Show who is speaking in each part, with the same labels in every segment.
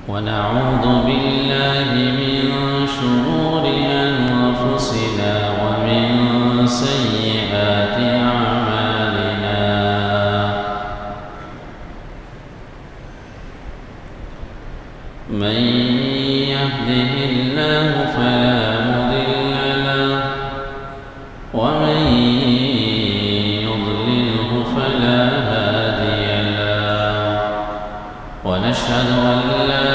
Speaker 1: ونعوذ بالله من شرور أنفسنا ومن سيئات أعمالنا من يهده الله فلا مضل له ومن يضلله فلا هادي له ونشهد أن لا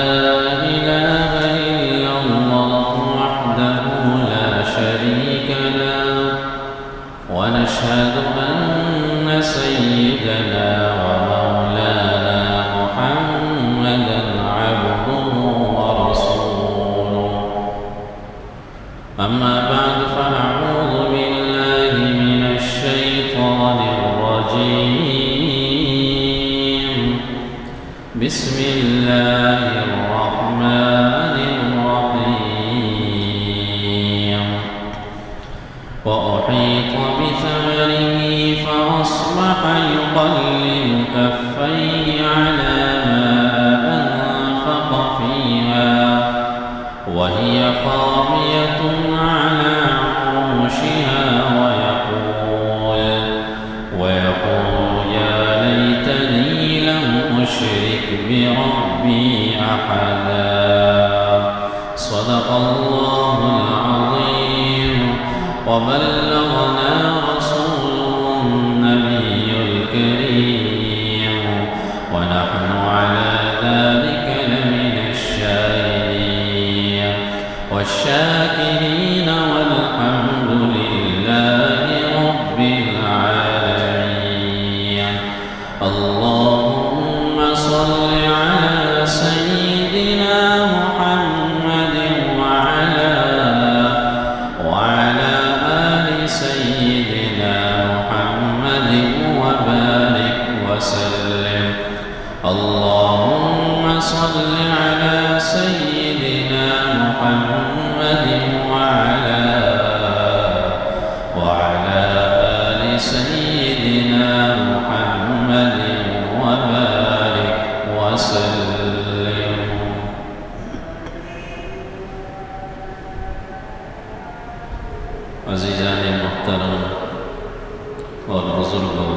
Speaker 1: إله إلا الله وحده لا شريك له ونشهد أن سيدنا ومولانا محمدا عبده ورسوله أما بعد فنعوذ بالله من الشيطان الرجيم بسم الله الرحمن الرحيم وأحيط بثمره فأصبح يقلب كفيه على ما أنفق فيها وهي خاوية على عروشها ويقول يا ليتني لم أشرك بربي أحدا صدق الله العظيم وبلغنا رسوله النبي الكريم ونحن على ذلك لمن الشاهدين والشاكرين والحمد لله رب العالمين اللهم صل على سيدنا محمد وعلى آل سيدنا محمد وبارك وسلم اللهم صل على سيدنا محمد وعلى آل سيدنا محمد وبارك وسلم عزیزان محترم اور بزرگوں،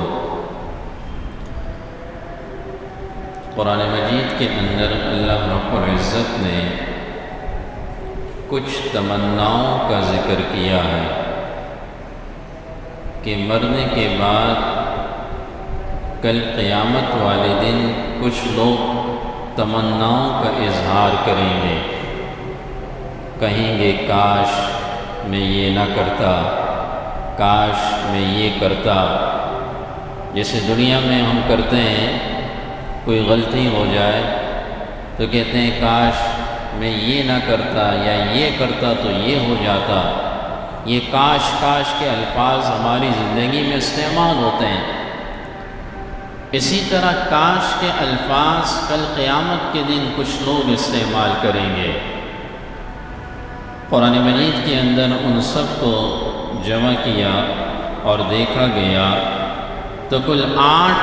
Speaker 1: قرآن مجید کے اندر اللہ رب العزت نے کچھ تمناؤں کا ذکر کیا ہے کہ مرنے کے بعد کل قیامت والے دن کچھ لوگ تمناؤں کا اظہار کریں گے، کہیں گے کاش میں یہ نہ کرتا، کاش میں یہ کرتا۔ جیسے دنیا میں ہم کرتے ہیں، کوئی غلطی ہو جائے تو کہتے ہیں کاش میں یہ نہ کرتا یا یہ کرتا تو یہ ہو جاتا۔ یہ کاش کاش کے الفاظ ہماری زندگی میں استعمال ہوتے ہیں۔ اسی طرح کاش کے الفاظ کل قیامت کے دن کچھ لوگ استعمال کریں گے۔ قرآن مجید کے اندر ان سب کو جمع کیا اور دیکھا گیا تو کل 8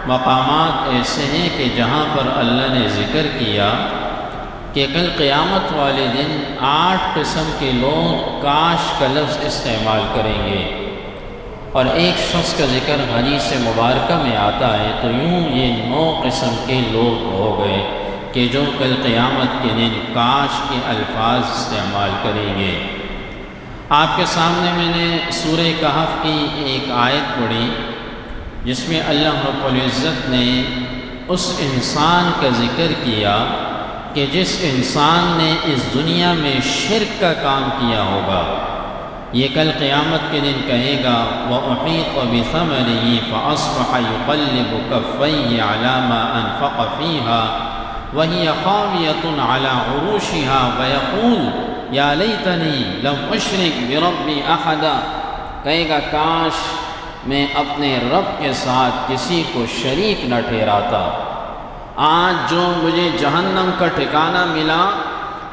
Speaker 1: مقامات ایسے ہیں کہ جہاں پر اللہ نے ذکر کیا کہ کل قیامت والے دن 8 قسم کے لوگ کاش کا لفظ استعمال کریں گے، اور ایک شخص کا ذکر حدیث مبارکہ میں آتا ہے تو یوں یہ 9 قسم کے لوگ ہو گئے کہ جو کل قیامت کے دن کاش کے الفاظ استعمال کریں گے۔ آپ کے سامنے میں نے سورہ کہف کی ایک آیت پڑھی جس میں اللہ رب العزت نے اس انسان کا ذکر کیا کہ جس انسان نے اس دنیا میں شرک کا کام کیا ہوگا، یہ کل قیامت کے دن کہے گا وَأُحِيطَ بِثَمَرِهِ فَأَصْبَحَ يُقَلِّبُ كَفَّيْهِ عَلَى مَا أَنفَقَ فِيهَا وَهِيَ خَاوِيَةٌ عَلَى عُرُوشِهَا وَيَقُولُ يَا لَيْتَنِي لَمْ أُشْرِكْ بِرَبِّي أَحَدًا، کہے گا کاش میں اپنے رب کے ساتھ کسی کو شریک نہ ٹھہراتا۔ آج جو مجھے جہنم کا ٹھکانہ ملا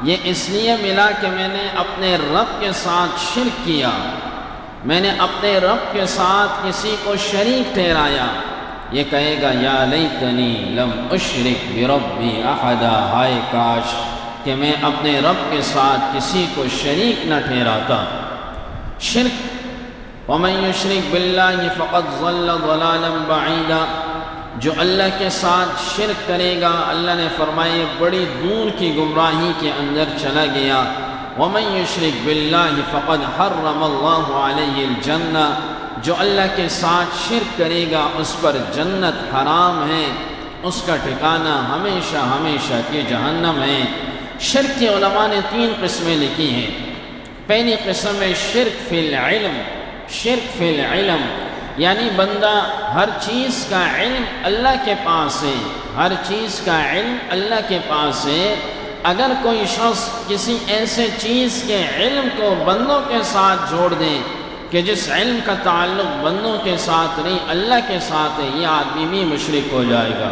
Speaker 1: یہ اس لیے ملا کہ میں نے اپنے رب کے ساتھ شرک کیا، میں نے اپنے رب کے ساتھ کسی کو شریک ٹھہرایا۔ یہ کہے گا یا لیتنی لم اشرک بربی احدا، ہائے کاش کہ میں اپنے رب کے ساتھ کسی کو شریک نہ ٹھہراتا۔ شرک، وَمَن يُشْرِكْ بِاللَّهِ فَقَدْ ضَلَّ ضَلَالًا بَعِيدًا، جو اللہ کے ساتھ شرک کرے گا اللہ نے فرمایا بڑی دور کی گمراہی کے اندر چلا گیا۔ وَمَن يُشْرِكْ بِاللَّهِ فَقَدْ حَرَّمَ اللَّهُ عَلَيْهِ الْجَنَّةَ، جو اللہ کے ساتھ شرک کرے گا اس پر جنت حرام ہے، اس کا ٹھکانہ ہمیشہ ہمیشہ کی جہنم ہے۔ شرک کے علماء نے 3 قسمیں لکھی ہیں۔ پہلی قسم ہے شرک فی العلم، شرک فی العلم، یعنی بندہ ہر چیز کا علم اللہ کے پاس ہے، ہر چیز کا علم اللہ کے پاس ہے۔ اگر کوئی شخص کسی ایسے چیز کے علم کو بندوں کے ساتھ جوڑ دے کہ جس علم کا تعلق بندوں کے ساتھ نہیں اللہ کے ساتھ ہے، یہ آدمی بھی مشرک ہو جائے گا۔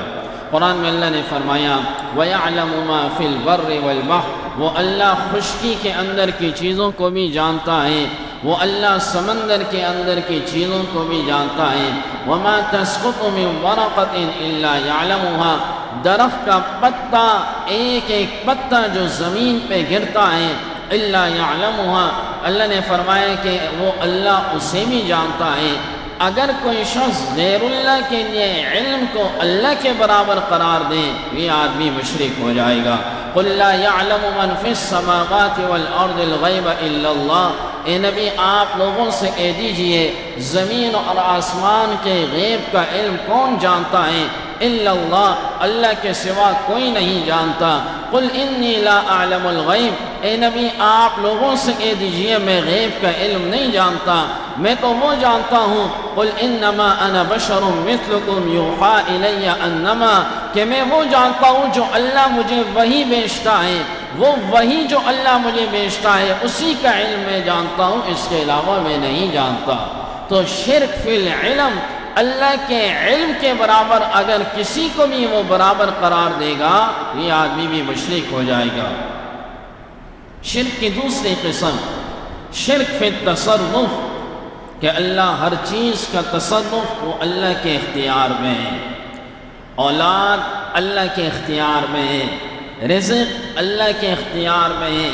Speaker 1: قرآن میں اللہ نے فرمایا وَيَعْلَمُ مَا فِي الْبَرِّ وَالْبَحْرِ، وہ اللہ خشکی کے اندر کی چیزوں کو بھی جانتا ہے، وہ اللہ سمندر کے اندر کی چیزوں کو بھی جانتا ہے۔ وَمَا تَسْقُطُ مِن وَرَقَةٍ إِلَّا يَعْلَمُهَا، درخت کا پتا ایک ایک پتا جو زمین پہ گرتا ہے إِلَّا يَعْلَمُهَا، اللہ نے فرمایا کہ وہ اللہ اسے بھی جانتا ہے۔ اگر کوئی شخص غیر اللہ کے لیے علم کو اللہ کے برابر قرار دے یہ آدمی مشرک ہو جائے گا۔ قُلْ لَا يَعْلَمُ مَنْ فِي السَّمَاوَاتِ وَالْأَرْضِ الْغَيْبَ إِلَّا اللَّهُ، اے نبی آپ لوگوں سے کہہ دیجئے زمین اور آسمان کے غیب کا علم کون جانتا ہے؟ الا اللہ، اللہ کے سوا کوئی نہیں جانتا۔ قل انی لا اعلم الغیب، اے نبی آپ لوگوں سے کہہ دیجئے میں غیب کا علم نہیں جانتا، میں تو وہ جانتا ہوں قل انما انا بشر مثلکم یوحا الی انما، کہ میں وہ جانتا ہوں جو اللہ مجھے وحی بھیجتا ہے، وہ وحی جو اللہ مجھے بھیجتا ہے اسی کا علم میں جانتا ہوں، اس کے علاوہ میں نہیں جانتا۔ تو شرک فی العلم، اللہ کے علم کے برابر اگر کسی کو بھی وہ برابر قرار دے گا یہ آدمی بھی مشرک ہو جائے گا۔ شرک کی دوسری قسم شرک فی التصرف، کہ اللہ ہر چیز کا تصرف وہ اللہ کے اختیار میں ہے، اولاد اللہ کے اختیار میں ہے، رزق اللہ کے اختیار میں ہے،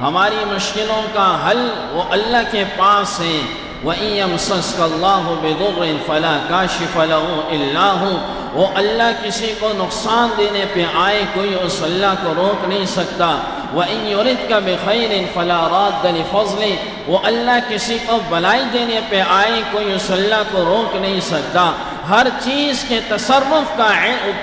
Speaker 1: ہماری مشکلوں کا حل وہ اللہ کے پاس ہے۔ وَإِن يَمْسَسْكَ اللَّهُ بِضُرٍّ فَلَا كَاشِفَ لَهُ إِلَّا هُوَ، وہ اللہ کسی کو نقصان دینے پہ آئے کوئی اس اللہ کو روک نہیں سکتا۔ وَإِن يُرِدْكَ بِخَيْرٍ فَلَا رَادَّ لِفَضْلِهِ، وہ اللہ کسی کو بھلائی دینے پہ آئے کوئی اس اللہ کو روک نہیں سکتا۔ ہر چیز کے تصرف کا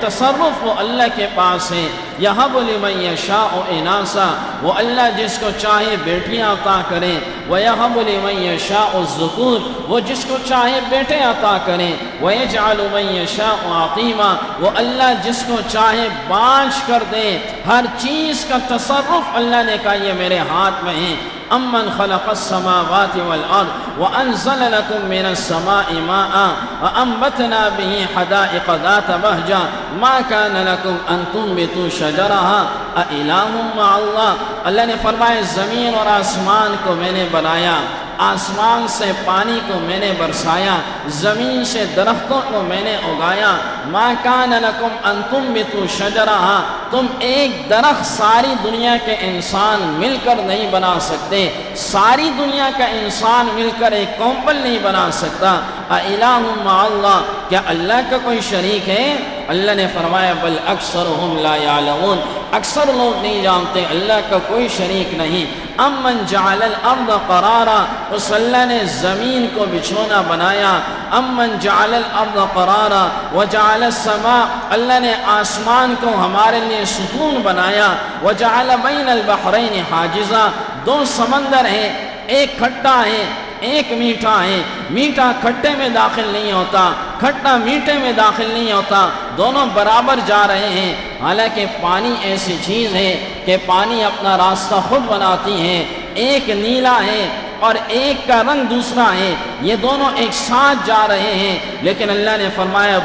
Speaker 1: تصرف وہ اللہ کے پاس ہے۔ یَهَبُ لِمَن يَشَاءُ إِنَاثًا، وہ اللہ جس کو چاہے بیٹیاں عطا کریں، وَيَهَبُ لِمَن يَشَاءُ الذُّكُورَ، وہ جس کو چاہے بیٹے عطا کریں، وَيَجْعَلُ مَن يَشَاءُ عَقِيمًا، وہ اللہ جس کو چاہے بانجھ کر دے۔ ہر چیز کا تصرف اللہ نے کہا یہ میرے ہاتھ میں ہے۔ امن خلق السماوات والارض وانزل لكم من السماء ماء وانبتنا به حدائق ذات بهجة ما كان لكم ان تنبتوا شجرها أإله مع الله، اللہ نے فرمایا زمین اور آسمان کو میں نے بنایا، آسمان سے پانی کو میں نے برسایا، زمین سے درختوں کو میں نے اگایا۔ ما کان لکم ان تنبتوا شجرہا، تم ایک درخت ساری دنیا کے انسان مل کر نہیں بنا سکتے، ساری دنیا کا انسان مل کر ایک کمپل نہیں بنا سکتا۔ اِلٰہٌ مع اللہ، کیا اللہ کا کوئی شریک ہے؟ اللہ نے فرمایا بل اکثرہم لا یعلمون، اکثر لوگ نہیں جانتے اللہ کا کوئی شریک نہیں۔ امن جعل الارض قرارا، اس اللہ نے زمین کو بچھونا بنایا۔ امن جعل الارض قرارا وجعل السماء، اللہ نے آسمان کو ہمارے لیے سکون بنایا۔ وجعل بین البحرین حاجزا، دو سمندر ہیں، ایک کھٹا ہے ایک میٹھا ہے، میٹھا کھٹے میں داخل نہیں ہوتا، کھٹا میٹھے میں داخل نہیں ہوتا، دونوں برابر جا رہے ہیں۔ حالانکہ پانی ایسی چیز ہے کہ پانی اپنا راستہ خود بناتی ہے، ایک نیلا ہے اور ایک کا رنگ دوسرا ہے، یہ دونوں ایک ساتھ جا رہے ہیں، لیکن اللہ نے فرمایا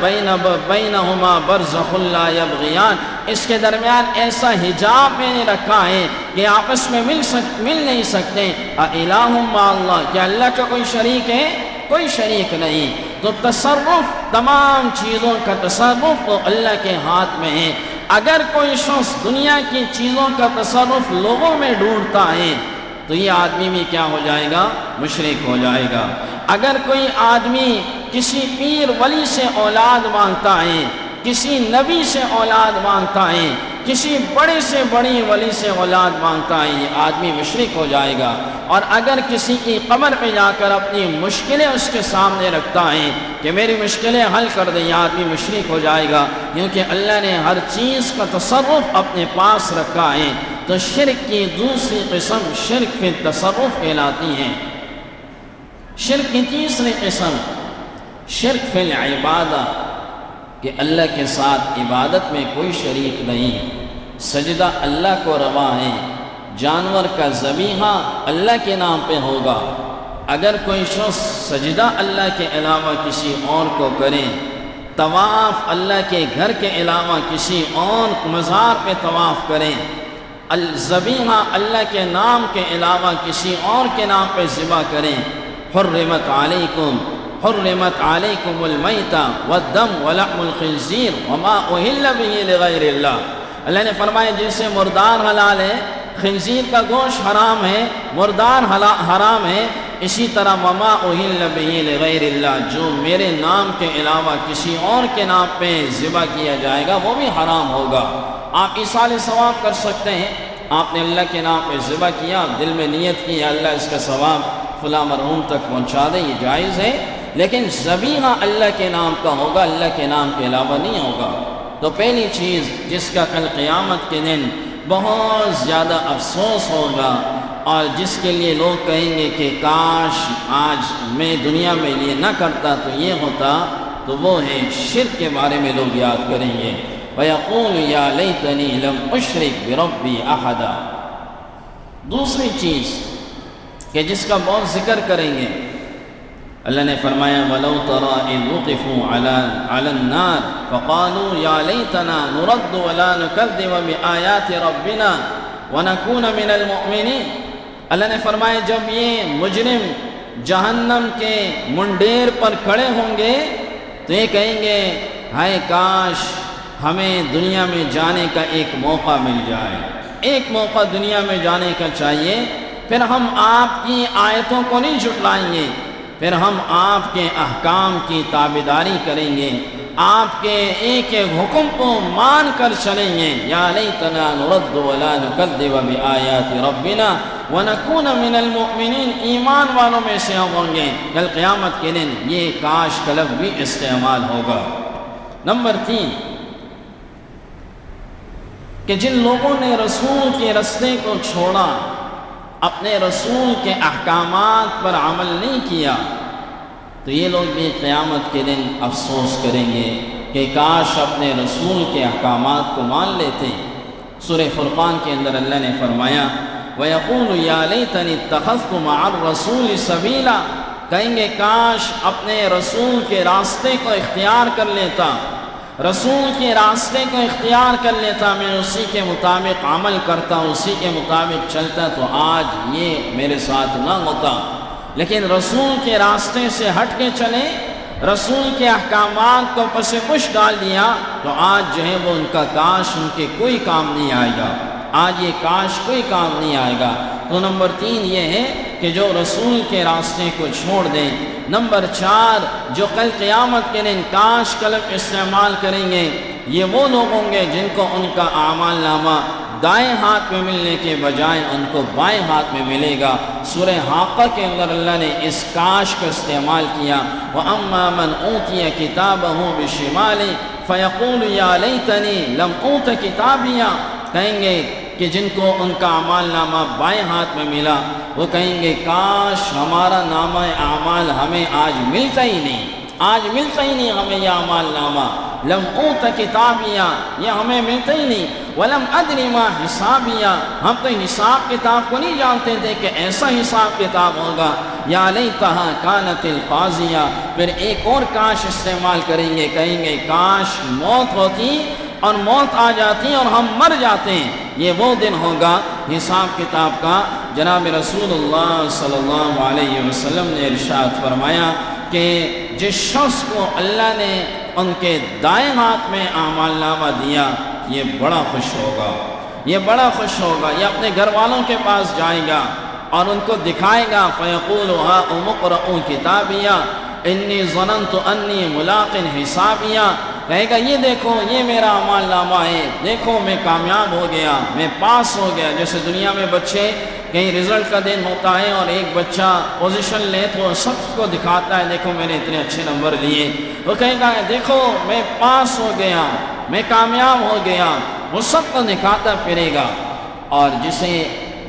Speaker 1: بینہما برزخ لا یبغیان، اس کے درمیان ایسا حجاب میں نے رکھا ہے کہ آپس میں مل نہیں سکتے۔ اِلٰہٌ مع اللہ، کیا اللہ کا کوئی شریک ہے؟ کوئی شریک نہیں۔ تو تصرف، تمام چیزوں کا تصرف وہ اللہ کے ہاتھ میں ہے۔ اگر کوئی شخص دنیا کی چیزوں کا تصرف لوگوں میں ڈھونڈتا ہے تو یہ آدمی بھی کیا ہو جائے گا؟ مشرک ہو جائے گا۔ اگر کوئی آدمی کسی پیر ولی سے اولاد مانگتا ہے، کسی نبی سے اولاد مانگتا ہے، کسی بڑے سے بڑی ولی سے اولاد مانگتا ہے، یہ آدمی مشرک ہو جائے گا۔ اور اگر کسی کی قبر پہ جا کر اپنی مشکلیں اس کے سامنے رکھتا ہے کہ میری مشکلیں حل کر دیں، یہ آدمی مشرک ہو جائے گا، کیونکہ اللہ نے ہر چیز کا تصرف اپنے پاس رکھا ہے۔ تو شرک کی دوسری قسم شرک فی التصرف کہلاتی ہے۔ شرک کی تیسری قسم شرک فی العبادہ، کہ اللہ کے ساتھ عبادت میں کوئی شریک نہیں، سجدہ اللہ کو روا ہے، جانور کا ذبیحہ اللہ کے نام پہ ہوگا۔ اگر کوئی شخص سجدہ اللہ کے علاوہ کسی اور کو کرے، طواف اللہ کے گھر کے علاوہ کسی اور مزار پہ طواف کریں، الذبیحہ اللہ کے نام کے علاوہ کسی اور کے نام پہ ذبح کریں، حرمت علیکم المیتہ والدم ولحم الخنزیر وما اہل بہ لغیر اللہ۔ اللہ نے فرمایا جیسے مردار حلال ہے، خنزیر کا گوشت حرام ہے، مردار حرام ہے، اسی طرح وما اہل بہ لغیر اللہ، جو میرے نام کے علاوہ کسی اور کے نام پہ ذبح کیا جائے گا وہ بھی حرام ہوگا۔ آپ ایصال ثواب کر سکتے ہیں، آپ نے اللہ کے نام پہ ذبح کیا، دل میں نیت کی اللہ اس کا ثواب فلاں مرحوم تک پہنچا دے، یہ جائز ہے، لیکن ذبیحہ اللہ کے نام کا ہوگا، اللہ کے نام کے علاوہ نہیں ہوگا۔ تو پہلی چیز جس کا کل قیامت کے دن بہت زیادہ افسوس ہوگا اور جس کے لیے لوگ کہیں گے کہ کاش آج میں دنیا میں یہ نہ کرتا تو یہ ہوتا، تو وہ ہے شرک کے بارے میں لوگ یاد کریں گے۔ وَيَقُولُ يَا لَيْتَنِي لَمْ أُشْرِكْ بِرَبِّي أَحَدًا۔ دوسری چیز کہ جس کا بہت ذکر کریں گے، اللہ نے فرمایا وَلَوْ تَرَىٰ إِذْ وُقِفُوا عَلَى النَّارِ فَقَالُوا يَا لَيْتَنَا نُرَدُّ وَلَا نُكَذِّبَ بِآيَاتِ رَبِّنَا وَنَكُونَ مِنَ الْمُؤْمِنِينَ۔ اللہ نے فرمایا جب یہ مجرم جہنم کے منڈیر پر کھڑے ہوں گے تو یہ کہیں گے ہائے کاش ہمیں دنیا میں جانے کا ایک موقع مل جائے، ایک موقع دنیا میں جانے کا چاہیے، پھر ہم آپ کی آیتوں کو نہیں جھٹلائیں گے، پھر ہم آپ کے احکام کی تابعداری کریں گے، آپ کے ایک ایک حکم کو مان کر چلیں گے۔ یا لیتنا نرد ولا نکذب بآیات ربنا ونکون من المؤمنین، ایمان والوں میں سے ہم ہوں گے۔ کل قیامت کے دن یہ کاش کا لفظ بھی استعمال ہوگا۔ نمبر 3 کہ جن لوگوں نے رسول کے رستے کو چھوڑا، اپنے رسول کے احکامات پر عمل نہیں کیا، تو یہ لوگ بھی قیامت کے دن افسوس کریں گے کہ کاش اپنے رسول کے احکامات کو مان لیتے۔ سورہ فرقان کے اندر اللہ نے فرمایا وَيَقُولُ يَا لَيْتَنِي اتَّخَذْتُ مَعَ الرَّسُولِ سَبِيلًا، کہیں گے کاش اپنے رسول کے راستے کو اختیار کر لیتا، رسول کے راستے کو اختیار کر لیتا، میں اسی کے مطابق عمل کرتا، اسی کے مطابق چلتا تو آج یہ میرے ساتھ نہ ہوتا۔ لیکن رسول کے راستے سے ہٹ کے چلے، رسول کے احکامات کو پس پش ڈال دیا، تو آج جو ہے وہ ان کا کاش ان کے کوئی کام نہیں آئے گا، آج یہ کاش کوئی کام نہیں آئے گا۔ تو نمبر 3 یہ ہے کہ جو رسول کے راستے کو چھوڑ دیں۔ نمبر 4 جو کل قیامت کے دن کاش کا لفظ استعمال کریں گے، یہ وہ لوگ ہوں گے جن کو ان کا اعمال نامہ دائیں ہاتھ میں ملنے کے بجائے ان کو بائیں ہاتھ میں ملے گا۔ سورہ حاقہ کے اندر اللہ نے اس کاش کا استعمال کیا، وَأَمَّا مَنْ أُوتِيَ كِتَابَهُ بِشِمَالِهِ فَيَقُولُ يَا لَيْتَنِي لَمْ أُوتَ كِتَابِيَهْ، کہیں گے کہ جن کو ان کا اعمال نامہ بائیں ہاتھ میں ملا، وہ کہیں گے کاش ہمارا نامہ اعمال ہمیں آج ملتا ہی نہیں، آج ملتا ہی نہیں ہمیں یہ اعمال نامہ، لم اوت کتابیہ، یہ ہمیں ملتا ہی نہیں، ولم ادری ما حسابیہ، ہم تو حساب کتاب کو نہیں جانتے تھے کہ ایسا حساب کتاب ہوگا۔ یا لیتہا کانت القاضیہ، پھر ایک اور کاش استعمال کریں گے، کہیں گے کاش موت ہوتی اور موت آ جاتی اور ہم مر جاتے ہیں، یہ وہ دن ہوگا حساب کتاب کا۔ جناب رسول اللہ صلی اللہ علیہ وسلم نے ارشاد فرمایا کہ جس شخص کو اللہ نے ان کے دائیں ہاتھ میں اعمال نامہ دیا یہ بڑا خوش ہوگا، یہ بڑا خوش ہوگا، یہ اپنے گھر والوں کے پاس جائے گا اور ان کو دکھائے گا فیقول ہاؤم اقرؤوا کتابیہ انی ظننت انی ملاق حسابیہ، کہے گا یہ دیکھو یہ میرا اعمال نامہ ہے، دیکھو میں کامیاب ہو گیا، میں پاس ہو گیا۔ جیسے دنیا میں بچے کہیں رزلٹ کا دن ہوتا ہے اور ایک بچہ پوزیشن لے تو سب کو دکھاتا ہے دیکھو میں نے اتنے اچھے نمبر لیے، وہ کہے گا دیکھو میں پاس ہو گیا، میں کامیاب ہو گیا، وہ سب کو دکھاتا پھرے گا۔ اور جسے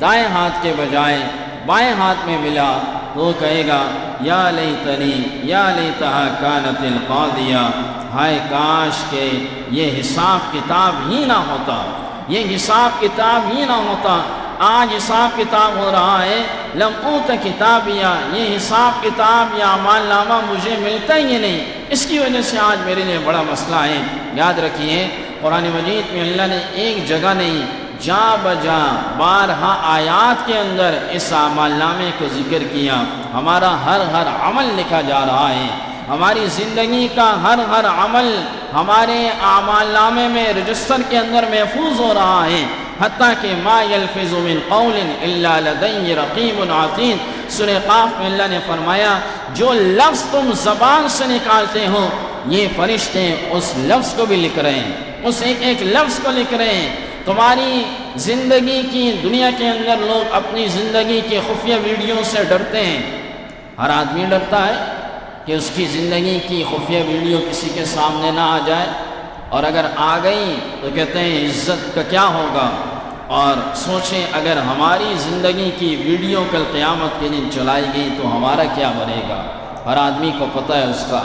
Speaker 1: دائیں ہاتھ کے بجائے بائیں ہاتھ میں ملا تو وہ کہے گا یا لیتنی یا لیتہا کانت القاضیہ، ہائے کاش کہ یہ حساب کتاب ہی نہ ہوتا، یہ حساب کتاب ہی نہ ہوتا۔ آج حساب کتاب ہو رہا ہے لم اوت کتابیہ، یہ حساب کتاب یا اعمال نامہ مجھے ملتا ہی نہیں، اس کی وجہ سے آج میرے لیے بڑا مسئلہ ہے۔ یاد رکھیے قرآن مجید میں اللہ نے ایک جگہ نہیں جا بجا بارہا آیات کے اندر اس اعمال نامے کو ذکر کیا۔ ہمارا ہر عمل لکھا جا رہا ہے، ہماری زندگی کا ہر عمل ہمارے اعمال نامے میں رجسٹر کے اندر محفوظ ہو رہا ہے، حتیٰ کہ ما یلفظ من قول الا لدی رقیب عتید۔ سورہ قاف میں اللہ نے فرمایا جو لفظ تم زبان سے نکالتے ہو یہ فرشتے اس لفظ کو بھی لکھ رہے ہیں، اس ایک لفظ کو لکھ رہے ہیں۔ تمہاری زندگی کی دنیا کے اندر لوگ اپنی زندگی کی خفیہ ویڈیو سے ڈرتے ہیں، ہر آدمی ڈرتا ہے کہ اس کی زندگی کی خفیہ ویڈیو کسی کے سامنے نہ آ جائے، اور اگر آ گئی تو کہتے ہیں عزت کا کیا ہوگا۔ اور سوچیں اگر ہماری زندگی کی ویڈیو کل قیامت کے دن چلائی گئی تو ہمارا کیا بنے گا۔ ہر آدمی کو پتہ ہے اس کا،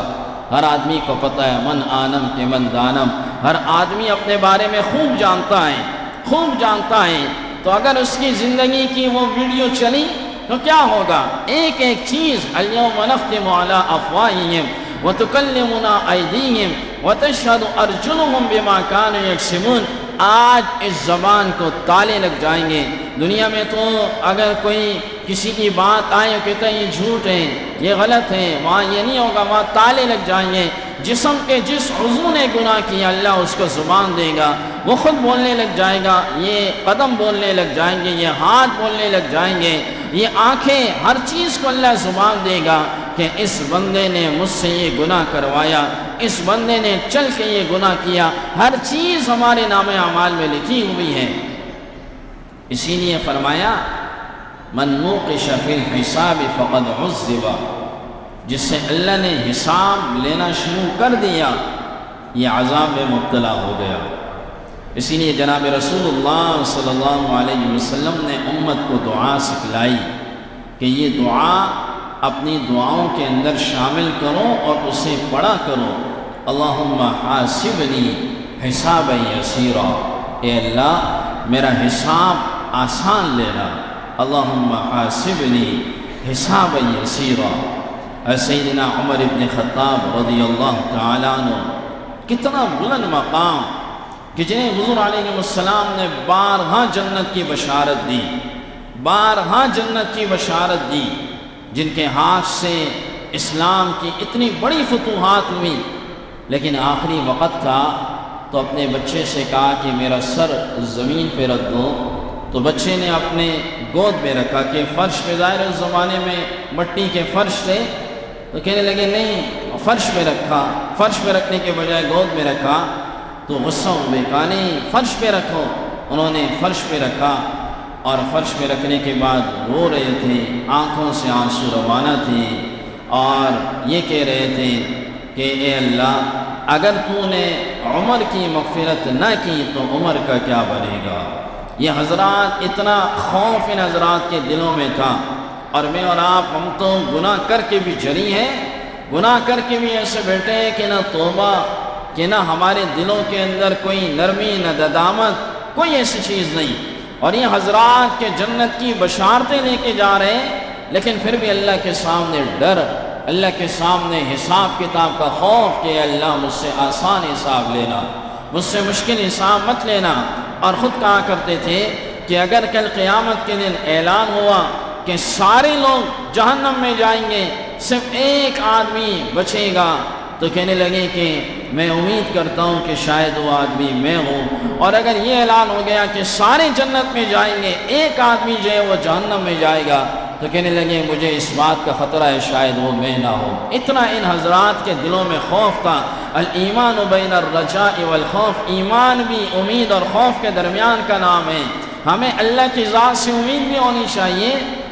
Speaker 1: ہر آدمی کو پتہ ہے من آنم کے من دانم، ہر آدمی اپنے بارے میں خوب جانتا ہے، خوب جانتا ہے۔ تو اگر اس کی زندگی کی وہ ویڈیو چلی تو کیا ہوگا؟ ایک چیز الیوم نختم علی افواہہم وتکلمنا ایدیہم وتشہد ارجلہم بما کانوا یکسبون۔ آج اس زبان کو تالے لگ جائیں گے۔ دنیا میں تو اگر کوئی کسی کی بات آئے کہتا ہے یہ جھوٹ ہے، یہ غلط ہے، وہاں یہ نہیں ہوگا، وہاں تالے لگ جائیں گے۔ جسم کے جس عضو نے گناہ کیا اللہ اس کو زبان دے گا، وہ خود بولنے لگ جائے گا، یہ قدم بولنے لگ جائیں گے، یہ ہاتھ بولنے لگ جائیں گے، یہ آنکھیں، ہر چیز کو اللہ زبان دے گا کہ اس بندے نے مجھ سے یہ گناہ کروایا، اس بندے نے چل کے یہ گناہ کیا۔ ہر چیز ہمارے نام اعمال میں لکھی ہوئی ہے۔ اسی لیے فرمایا من نوقش فی الحساب فقد عذب، جس سے اللہ نے حساب لینا شروع کر دیا یہ عذاب میں مبتلا ہو گیا۔ اسی لیے جناب رسول اللہ صلی اللہ علیہ وسلم نے امت کو دعا سکھلائی کہ یہ دعا اپنی دعاؤں کے اندر شامل کرو اور اسے پڑھا کرو۔ اللہم حاسبنی حسابا یسیرا، اے اللہ میرا حساب آسان لینا، اللہم حاسبنی حسابا یسیرا۔ سیدنا عمر بن خطاب رضی اللہ تعالیٰ عنہ، کتنا بلند مقام کہ جنہیں حضور علیہ السلام نے بارہا جنت کی بشارت دی، بارہا جنت کی بشارت دی، جن کے ہاتھ سے اسلام کی اتنی بڑی فتوحات ہوئی، لیکن آخری وقت تھا تو اپنے بچے سے کہا کہ میرا سر زمین پہ رکھ دو، تو بچے نے اپنے گود میں رکھا کہ فرش پہ، ظاہر اس زمانے میں مٹی کے فرش تھے، تو کہنے لگے نہیں فرش پہ رکھا، فرش پہ رکھنے کے بجائے گود میں رکھا، تو غصہ ہوئے، کہا نہیں فرش پہ رکھو۔ انہوں نے فرش پہ رکھا اور فرش پہ رکھنے کے بعد رو رہے تھے، آنکھوں سے آنسو روانہ تھے اور یہ کہہ رہے تھے کہ اے اللہ اگر تو نے عمر کی مغفرت نہ کی تو عمر کا کیا بنے گا۔ یہ حضرات اتنا خوف ان حضرات کے دلوں میں تھا، اور میں اور آپ ہم تو گناہ کر کے بھی جری ہیں، گناہ کر کے بھی ایسے بیٹھے ہیں کہ نہ توبہ، کہ نہ ہمارے دلوں کے اندر کوئی نرمی، نہ ندامت، کوئی ایسی چیز نہیں۔ اور یہ حضرات کے جنت کی بشارتیں لے کے جا رہے ہیں، لیکن پھر بھی اللہ کے سامنے ڈر، اللہ کے سامنے حساب کتاب کا خوف کہ اللہ مجھ سے آسان حساب لینا، مجھ سے مشکل حساب مت لینا۔ اور خود کہا کرتے تھے کہ اگر کل قیامت کے دن اعلان ہوا کہ سارے لوگ جہنم میں جائیں گے، صرف ایک آدمی بچے گا تو کہنے لگے کہ میں امید کرتا ہوں کہ شاید وہ آدمی میں ہوں، اور اگر یہ اعلان ہو گیا کہ سارے جنت میں جائیں گے، ایک آدمی جو ہے وہ جہنم میں جائے گا، تو کہنے لگے مجھے اس بات کا خطرہ ہے شاید وہ میں نہ ہو۔ اتنا ان حضرات کے دلوں میں خوف تھا۔ الایمان بین الرجاء والخوف، ایمان بھی امید اور خوف کے درمیان کا نام ہے۔ ہمیں اللہ کی ذات سے امید بھی ہونی چاہیے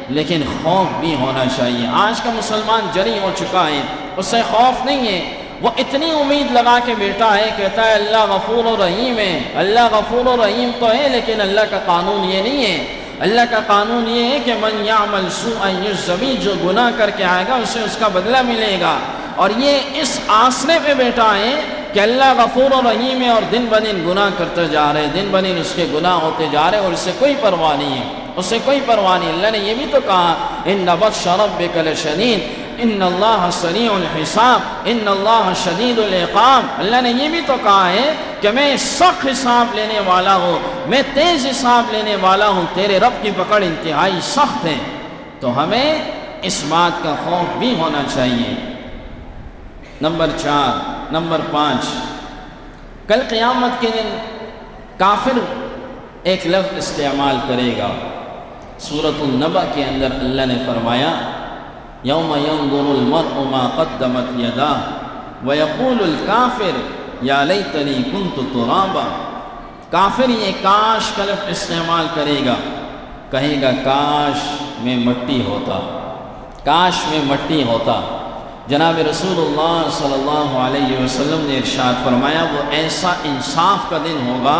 Speaker 1: لیکن خوف بھی ہونا چاہیے۔ آج کا مسلمان جری ہو چکا ہے، اس سے خوف نہیں ہے، وہ اتنی امید لگا کے بیٹھا ہے، کہتا ہے اللہ غفور و رحیم ہے۔ اللہ غفور و رحیم تو ہے لیکن اللہ کا قانون یہ نہیں ہے۔ اللہ کا قانون یہ ہے کہ من یعمل سوءا یجزا بہ، جو گناہ کر کے آئے گا اسے اس کا بدلہ ملے گا، اور یہ اس آسرے پہ بیٹھا ہے کہ اللہ غفور و رحیم ہے، اور دن بدن گناہ کرتے جا رہے، دن بدن اس کے گناہ ہوتے جا رہے، اور اس سے کوئی پرواہ نہیں ہے، اس سے کوئی پرواہ نہیں۔ اللہ نے یہ بھی تو کہا ان بطش ربک لشدید ان اللہ سریع الحساب ان اللہ شدید العقاب۔ اللہ نے یہ بھی تو کہا ہے کہ میں سخت حساب لینے والا ہوں، میں تیز حساب لینے والا ہوں، تیرے رب کی پکڑ انتہائی سخت ہے۔ تو ہمیں اس بات کا خوف بھی ہونا چاہیے۔ نمبر 4، نمبر 5، کل قیامت کے دن کافر ایک لفظ استعمال کرے گا۔ سورۃ النبأ کے اندر اللہ نے فرمایا یوم ينظر المرء ما قدمت یداہ ویقول الکافر یا لیتنی کنت ترابا۔ کافر یہ کاش کا لفظ استعمال کرے گا، کہے گا کاش میں مٹی ہوتا، کاش میں مٹی ہوتا۔ جناب رسول اللہ صلی اللہ علیہ وسلم نے ارشاد فرمایا وہ ایسا انصاف کا دن ہوگا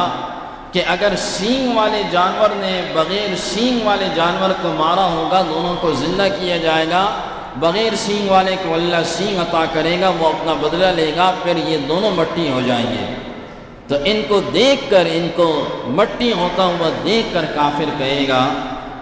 Speaker 1: کہ اگر سینگ والے جانور نے بغیر سینگ والے جانور کو مارا ہوگا، دونوں کو زندہ کیا جائے گا، بغیر سینگ والے کو اللہ سینگ عطا کرے گا، وہ اپنا بدلہ لے گا، پھر یہ دونوں مٹی ہو جائیں گے۔ تو ان کو دیکھ کر، ان کو مٹی ہوتا ہوا دیکھ کر کافر کہے گا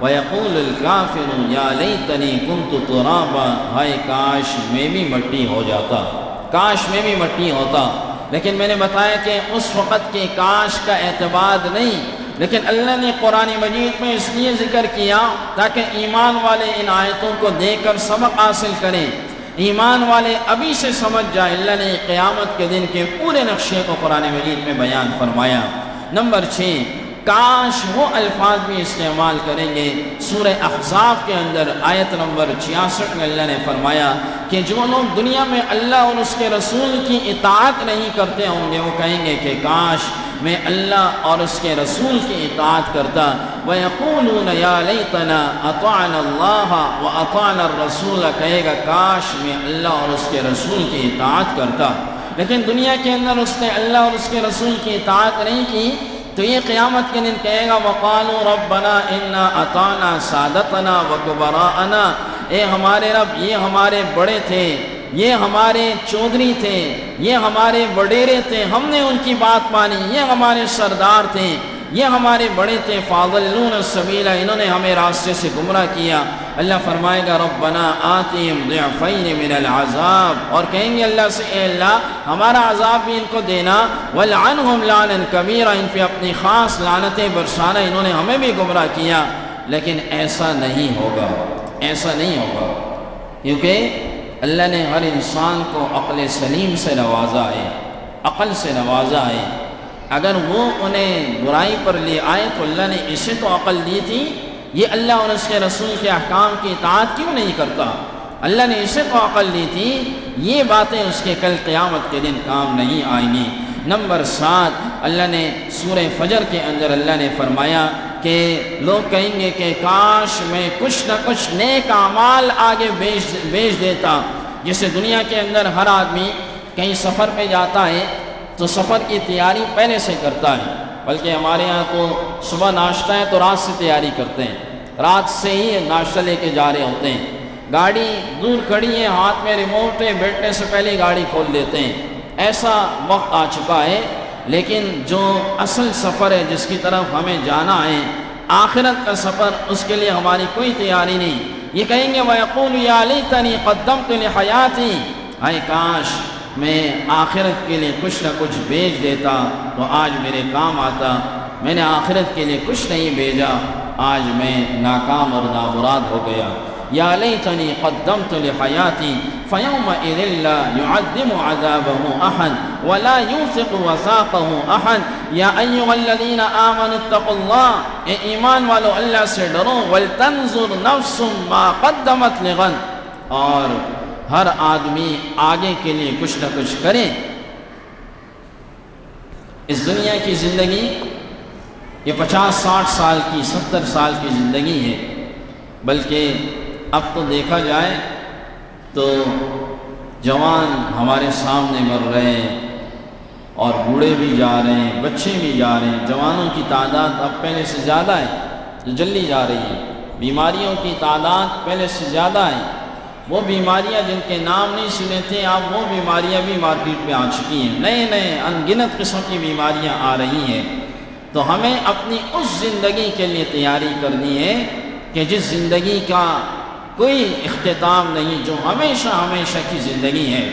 Speaker 1: وَيَقُولُ الْكَافِرُ يَا لَيْتَنِي كُنْتُ تُرَابًا، ہائے کاش میں بھی مٹی ہو جاتا، کاش میں بھی مٹی ہوتا۔ لیکن میں نے بتایا کہ اس وقت کے کاش کا اعتبار نہیں، لیکن اللہ نے قرآن مجید میں اس لیے ذکر کیا تاکہ ایمان والے ان آیتوں کو دیکھ کر سبق حاصل کریں، ایمان والے ابھی سے سمجھ جائیں۔ اللہ نے قیامت کے دن کے پورے نقشے کو قرآن مجید میں بیان فرمایا۔ نمبر 6، کاش وہ الفاظ بھی استعمال کریں گے۔ سورہ احزاب کے اندر آیت نمبر 66 میں اللہ نے فرمایا کہ جو لوگ دنیا میں اللہ اور اس کے رسول کی اطاعت نہیں کرتے ہوں گے، وہ کہیں گے کہ کاش میں اللہ اور اس کے رسول کی اطاعت کرتا۔ وَيَقُولُونَ يَا لَيْتَنَا أَطَعْنَا اللَّهَ وَأَطَعْنَا الرَّسُولَ، کہے گا کاش میں اللہ اور اس کے رسول کی اطاعت کرتا۔ لیکن دنیا کے اندر اس نے اللہ اور اس کے رسول کی اطاعت نہیں کی، تو یہ قیامت کے دن کہے گا وَقَالُوا رَبَّنَا إِنَّا أَطَعْنَا سَادَتَنَا وَكُبَرَاءَنَا، اے ہمارے رب یہ ہمارے بڑے تھے، یہ ہمارے چودھری تھے، یہ ہمارے وڈیرے تھے، ہم نے ان کی بات مانی، یہ ہمارے سردار تھے، یہ ہمارے بڑے تھے، فَأَضَلُّونَ السَّبِيلَ، انہوں نے ہمیں راستے سے گمراہ کیا۔ اللہ فرمائے گا ربنا آتِهِمْ ضِعْفَيْنِ مِنَ الْعَذَابِ، اور کہیں گے اللہ سے اے اللہ ہمارا عذاب بھی ان کو دینا، وَلْعَنْهُمْ لَعْنًا كَبِيرًا، ان پہ اپنی خاص لعنتیں برسانا، انہوں نے ہمیں بھی گمراہ کیا۔ لیکن ایسا نہیں ہوگا، ایسا نہیں ہوگا، کیونکہ اللہ نے ہر انسان کو عقل سلیم سے نوازا ہے، عقل سے نوازا ہے۔ اگر وہ انہیں برائی پر لے آئے تو اللہ نے اسے تو عقل دی تھی، یہ اللہ اور اس کے رسول کے احکام کی اطاعت کیوں نہیں کرتا؟ اللہ نے اسے تو عقل دی تھی، یہ باتیں اس کے کل قیامت کے دن کام نہیں آئیں گی۔ نمبر 7، اللہ نے سورہ فجر کے اندر اللہ نے فرمایا کہ لوگ کہیں گے کہ کاش میں کچھ نہ کچھ نیک اعمال آگے بیچ دیتا۔ جیسے دنیا کے اندر ہر آدمی کہیں سفر پہ جاتا ہے تو سفر کی تیاری پہلے سے کرتا ہے، بلکہ ہمارے ہاں تو صبح ناشتہ ہے تو رات سے تیاری کرتے ہیں، رات سے ہی ناشتہ لے کے جا رہے ہوتے ہیں، گاڑی دور کھڑی ہے، ہاتھ میں ریموٹ ہے، بیٹھنے سے پہلے گاڑی کھول دیتے ہیں۔ ایسا وقت آ چکا ہے، لیکن جو اصل سفر ہے جس کی طرف ہمیں جانا ہے، آخرت کا سفر، اس کے لیے ہماری کوئی تیاری نہیں۔ یہ کہیں گے وَيَقُولُ يَا لَيْتَنِي قَدَّمْتُ لِحَيَاتِي، ہائے کاش میں آخرت کے لیے کچھ نہ کچھ بیچ دیتا تو آج میرے کام آتا، میں نے آخرت کے لیے کچھ نہیں بھیجا، آج میں ناکام اور نامراد ہو گیا۔ یا لیتنی قدمت لحیاتی فیومئذ لا يعذب عذابه احد ولا يوثق وثاقه احد یا ایھا الذین آمنوا اتقوا اللہ، اے ایمان والو اللہ سے ڈرو، ولتنظر نفس ما قدمت لغد، اور ہر آدمی آگے کے لیے کچھ نہ کچھ کرے۔ اس دنیا کی زندگی یہ 50-60 سال کی 70 سال کی زندگی ہے، بلکہ اب تو دیکھا جائے تو جوان ہمارے سامنے مر رہے ہیں اور بوڑھے بھی جا رہے ہیں، بچے بھی جا رہے ہیں۔ جوانوں کی تعداد اب پہلے سے زیادہ ہے جو جلدی جا رہی ہے، بیماریوں کی تعداد پہلے سے زیادہ ہے۔ وہ بیماریاں جن کے نام نہیں سنے تھے، اب وہ بیماریاں بھی مارکیٹ میں آ چکی ہیں، نئے انگنت قسم کی بیماریاں آ رہی ہیں۔ تو ہمیں اپنی اس زندگی کے لیے تیاری کرنی ہے کہ جس زندگی کا کوئی اختتام نہیں، جو ہمیشہ ہمیشہ کی زندگی ہے۔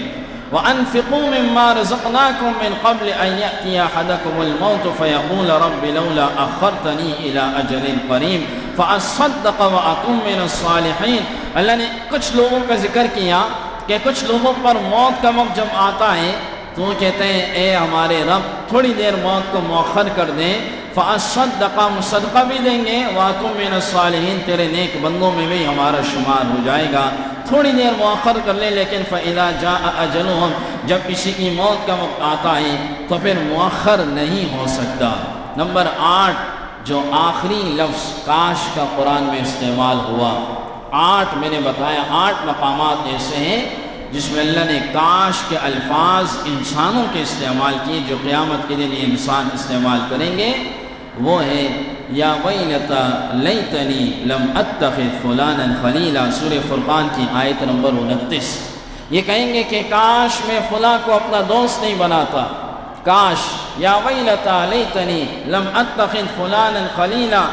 Speaker 1: وَأَنفِقُوا مِمَّا رَزَقْنَاكُم مِّن قَبْلِ أَن يَأْتِيَ أَحَدَكُمُ الْمَوْتُ فَيَقُولَ رَبِّ لَوْلَا أَخَّرْتَنِي إِلَىٰ أَجَلٍ قَرِيبٍ فَأَصَّدَّقَ وَأَكُن مِّنَ الصَّالِحِينَ۔ اللہ نے کچھ لوگوں کا ذکر کیا کہ کچھ لوگوں پر موت کا وقت جب آتا ہے تو وہ کہتے ہیں اے ہمارے رب تھوڑی دیر موت کو مؤخر کر دیں، فَأَصَّدَّقَ صدقہ بھی دیں گے، وَأَكُن مِّنَ الصَّالِحِينَ تیرے نیک بندوں میں بھی ہمارا شمار ہو جائے گا۔ تھوڑی دیر مؤخر کر لیں، لیکن فَإِذَا جَاءَ أَجَلُهُمْ جب کسی کی موت کا وقت آتا ہے تو پھر مؤخر نہیں ہو سکتا۔ نمبر 8 جو آخری لفظ کاش کا قرآن میں استعمال ہوا، 8 میں نے بتایا 8 مقامات ایسے ہیں جس میں اللہ نے کاش کے الفاظ انسانوں کے استعمال کیے، جو قیامت کے دن یہ انسان استعمال کریں گے۔ وہ ہے یا ویلتا لیتنی لم اتخذ فلانا خلیلا، سورہ فرقان کی آیت نمبر 29۔ یہ کہیں گے کہ کاش میں فلاں کو اپنا دوست نہیں بناتا، کاش یا ویلتا لیتنی لم اتخذ فلانا خلیلا،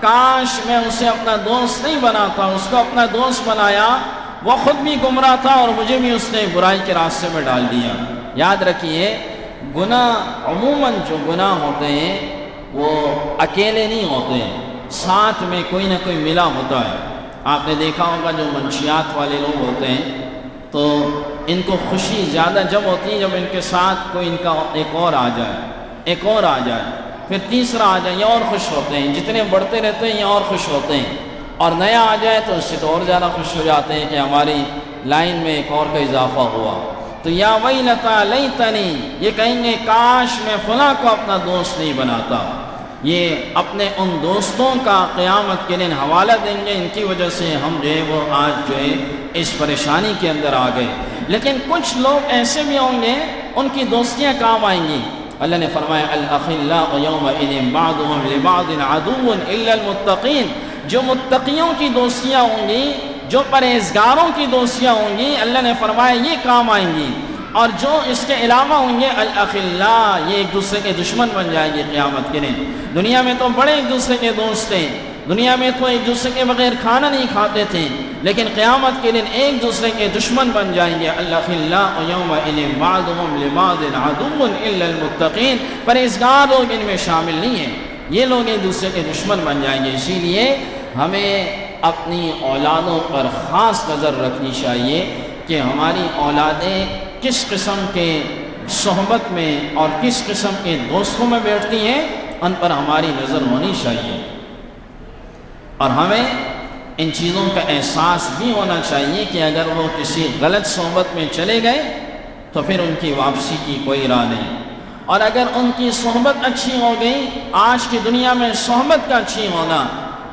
Speaker 1: کاش میں اسے اپنا دوست نہیں بناتا، اس کو اپنا دوست بنایا، وہ خود بھی گمراہ تھا اور مجھے بھی اس نے برائی کے راستے میں ڈال دیا۔ یاد رکھیے گناہ عموماً جو گناہ ہوتے ہیں وہ اکیلے نہیں ہوتے ہیں، ساتھ میں کوئی نہ کوئی ملا ہوتا ہے۔ آپ نے دیکھا ہوگا جو منشیات والے لوگ ہوتے ہیں تو ان کو خوشی زیادہ جب ہوتی ہے جب ان کے ساتھ کوئی ان کا ایک اور آ جائے، ایک اور آ جائے، پھر تیسرا آ جائے، یہ اور خوش ہوتے ہیں، جتنے بڑھتے رہتے ہیں یہ اور خوش ہوتے ہیں، اور نیا آ جائے تو اس سے تو اور زیادہ خوش ہو جاتے ہیں کہ ہماری لائن میں ایک اور کا اضافہ ہوا۔ تو یا ویلتا لیتنی، یہ کہیں گے کاش میں فلاں کو اپنا دوست نہیں بناتا۔ یہ اپنے ان دوستوں کا قیامت کے دن حوالہ دیں گے، ان کی وجہ سے ہم جو ہے وہ آج جو ہے اس پریشانی کے اندر آ گئے۔ لیکن کچھ لوگ ایسے بھی ہوں گے ان کی دوستیاں کام آئیں گی۔ اللہ نے فرمایا الاخلاء یومئذ بعضهم لبعض عدو الا المتقین، جو متقیوں کی دوستیاں ہوں گی، جو پرہیزگاروں کی دوستیاں ہوں گی، اللہ نے فرمایا یہ کام آئیں گی، اور جو اس کے علاوہ ہوں گے الاخلاء یہ ایک دوسرے کے دشمن بن جائیں گے قیامت کے دن۔ دنیا میں تو بڑے ایک دوسرے کے دوست تھے، دنیا میں تو ایک دوسرے کے بغیر کھانا نہیں کھاتے تھے، لیکن قیامت کے دن ایک دوسرے کے دشمن بن جائیں گے۔ الاخلاء یومئذ بعضهم لبعض عدو الا المتقین، پرہیزگار لوگ ان میں شامل نہیں ہیں، یہ لوگ ایک دوسرے کے دشمن بن جائیں گے۔ اسی لیے ہمیں اپنی اولادوں پر خاص نظر رکھنی چاہیے کہ ہماری اولادیں کس قسم کے صحبت میں اور کس قسم کے دوستوں میں بیٹھتی ہیں، ان پر ہماری نظر ہونی چاہیے، اور ہمیں ان چیزوں کا احساس بھی ہونا چاہیے کہ اگر وہ کسی غلط صحبت میں چلے گئے تو پھر ان کی واپسی کی کوئی راہ نہیں، اور اگر ان کی صحبت اچھی ہو گئی، آج کی دنیا میں صحبت کا اچھی ہونا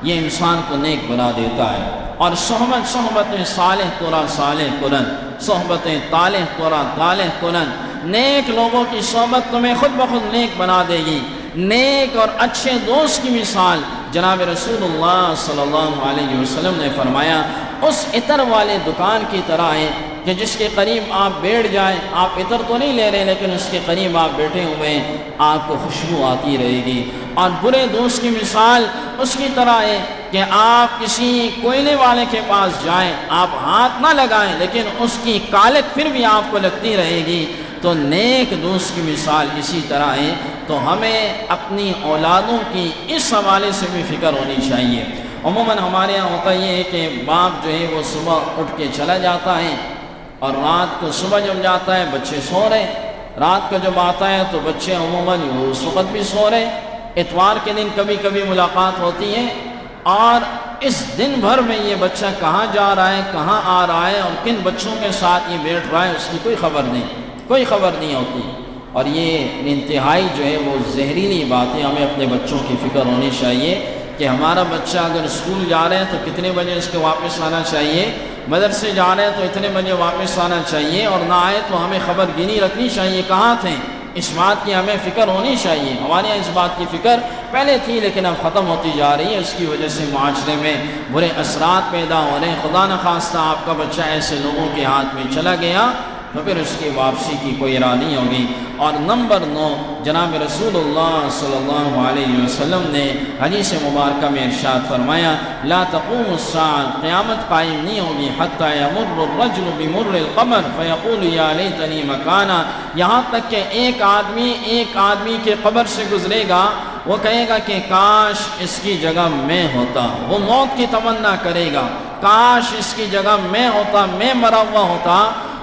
Speaker 1: یہ انسان کو نیک بنا دیتا ہے، اور صحبت صالح ترا صالح کنن، صحبتیں طالح ترا طالح کنن، نیک لوگوں کی صحبت تمہیں خود بخود نیک بنا دے گی۔ نیک اور اچھے دوست کی مثال جناب رسول اللہ صلی اللہ علیہ وسلم نے فرمایا اس عطر والے دکان کی طرح ہے کہ جس کے قریب آپ بیٹھ جائیں، آپ عطر تو نہیں لے رہے لیکن اس کے قریب آپ بیٹھے ہوئے ہیں، آپ کو خوشبو آتی رہے گی۔ اور برے دوست کی مثال اس کی طرح ہے کہ آپ کسی کوئلے والے کے پاس جائیں، آپ ہاتھ نہ لگائیں لیکن اس کی کالک پھر بھی آپ کو لگتی رہے گی۔ تو نیک دوست کی مثال اسی طرح ہے۔ تو ہمیں اپنی اولادوں کی اس حوالے سے بھی فکر ہونی چاہیے،
Speaker 2: عموماً ہمارے یہاں ہوتا یہ ہے کہ باپ جو ہے وہ صبح اٹھ کے چلا جاتا ہے اور رات کو صبح جب جاتا ہے بچے سو رہے، رات کو جب آتا ہے تو بچے عموماً اس وقت بھی سو رہے، اتوار کے دن کبھی کبھی ملاقات ہوتی ہے اور اس دن بھر میں یہ بچہ کہاں جا رہا ہے، کہاں آ رہا ہے اور کن بچوں کے ساتھ یہ بیٹھ رہا ہے اس کی کوئی خبر نہیں ہوتی۔ اور یہ انتہائی جو ہے وہ زہریلی بات ہے۔ ہمیں اپنے بچوں کی فکر ہونی چاہیے کہ ہمارا بچہ اگر اسکول جا رہے ہیں تو کتنے بجے اس کے واپس آنا چاہیے، مدرسے جا رہے ہیں تو اتنے بجے واپس آنا چاہیے، اور نہ آئے تو ہمیں خبر گینی رکھنی چاہیے کہاں تھے، اس بات کی ہمیں فکر ہونی چاہیے۔ ہمارے یہاں اس بات کی فکر پہلے تھی لیکن اب ختم ہوتی جا رہی ہے، اس کی وجہ سے معاشرے میں برے اثرات پیدا ہو رہے ہیں۔ خدا نخواستہ آپ کا بچہ ایسے لوگوں کے ہاتھ میں چلا گیا تو پھر اس کی واپسی کی کوئی راہ نہیں ہوگی۔ اور نمبر 9، جناب رسول اللہ صلی اللہ علیہ وسلم نے حدیث مبارکہ میں ارشاد فرمایا، لا تقوم الساعة، قیامت قائم نہیں ہوگی، حتی یمر الرجل بمر القبر فیقول یا لیتنی مکانا، یہاں تک کہ ایک آدمی کے قبر سے گزرے گا، وہ کہے گا کہ کاش اس کی جگہ میں ہوتا، وہ موت کی تمنا کرے گا، کاش اس کی جگہ میں ہوتا، میں مرا ہوا ہوتا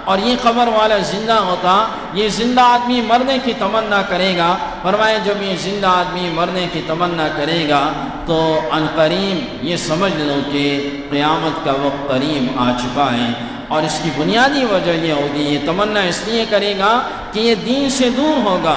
Speaker 2: اور یہ قبر والا زندہ ہوتا۔ یہ زندہ آدمی مرنے کی تمنا کرے گا۔ فرمایا جب یہ زندہ آدمی مرنے کی تمنا کرے گا تو عنقریب یہ سمجھ لو کہ قیامت کا وقت قریب آ چکا ہے۔ اور اس کی بنیادی وجہ یہ ہوگی، یہ تمنا اس لیے کرے گا کہ یہ دین سے دور ہوگا،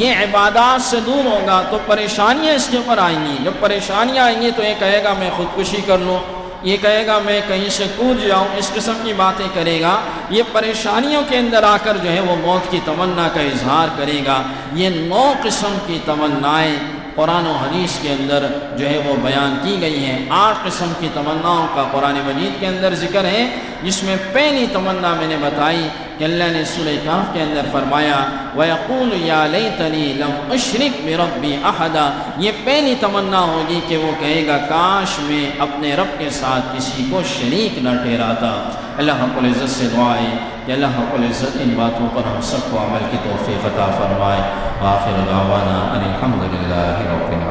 Speaker 2: یہ عبادات سے دور ہوگا تو پریشانیاں اس کے اوپر آئیں گی۔ جب پریشانیاں آئیں گی تو یہ کہے گا میں خودکشی کر لوں، یہ کہے گا میں کہیں سے کود جاؤں، اس قسم کی باتیں کرے گا۔ یہ پریشانیوں کے اندر آ کر جو ہے وہ موت کی تمنا کا اظہار کرے گا۔ یہ 9 قسم کی تمنائیں قرآن و حدیث کے اندر جو ہے وہ بیان کی گئی ہیں۔ 8 قسم کی تمناؤں کا قرآن مجید کے اندر ذکر ہے، جس میں پہلی تمنا میں نے بتائی کہ اللہ نے سورہ کہف کے اندر فرمایا وَيَقُولُ يَا لَيْتَنِي لَمْ أُشْرِكْ بِرَبِّي أَحَدًا، یہ پہلی تمنا ہوگی کہ وہ کہے گا کاش میں اپنے رب کے ساتھ کسی کو شریک نہ ٹھہراتا۔ اللہ رب العزت سے دعا ہے کہ اللہ رب العزت ان باتوں پر ہم سب کو عمل کی توفیق عطا فرمائے۔ آخر دعوانا ان الحمد للہ رب العالمین۔